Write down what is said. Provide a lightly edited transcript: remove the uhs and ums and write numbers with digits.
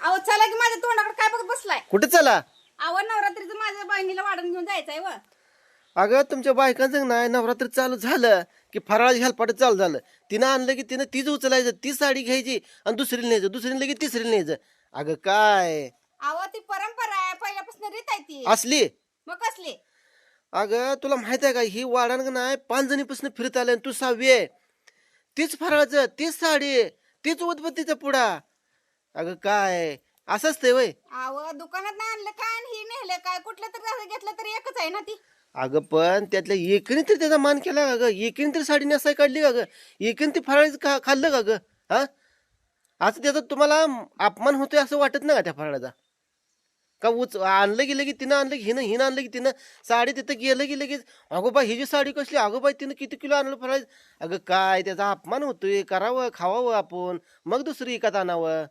अहो चला की माझ्या तोंडाकडे काय बघत बसलाय. कुठे चला? अहो नवरात्रीचं माझ्या बहिणीला वाढून घेऊन जायचंय व. अगं तुमच्या बायकांचं नाही नवरात्र चालू झालं की फराळाची हेलपाट चालू झालं. तिनं आणलं की तिनं तीच उचलायचं, ती साडी घ्यायची आणि दुसरीला न्यायचं, दुसरीला लगेच तिसरीला न्यायचं. अगं काय अहो ती परंपरा आहे, पहिल्यापासून रीत आहे ती. असली? मग कसली? अगं तुला माहित आहे का ही वाढण नाही 5 जणीपासून फिरत आलं तू 6वी आहे. तीच फराळाचं, तीच साडी, तीच उदबत्तीचा पुडा. अगं काय असं असतंय वय? अहो दुकानात नाही आणलं काय आणि ही नेलं काय, कुठलं तरी घेतलं तरी एकच आहे ना ती. अगं पण त्यातल्या एकीने तरी त्याचा मान केला का ग? एकीने तरी साडी नेसाय काढली का ग? एकीने ती फराळाचं खाल्लं का ग? हा असं त्याचा तुम्हाला अपमान होतोय असं वाटत नाही का त्या फराळाचा? का आणलं गेलं की तिनं आणलं की हिनं आणलं की तिनं साडी तिथं गेलं की लगेच अगो बाई ही जी साडी कसली, अगो बाई तिनं किती किलो आणलं फराळ. अगं काय त्याचा अपमान होतोय, करावं खावावं आपण मग दुसरी विकत आणावं.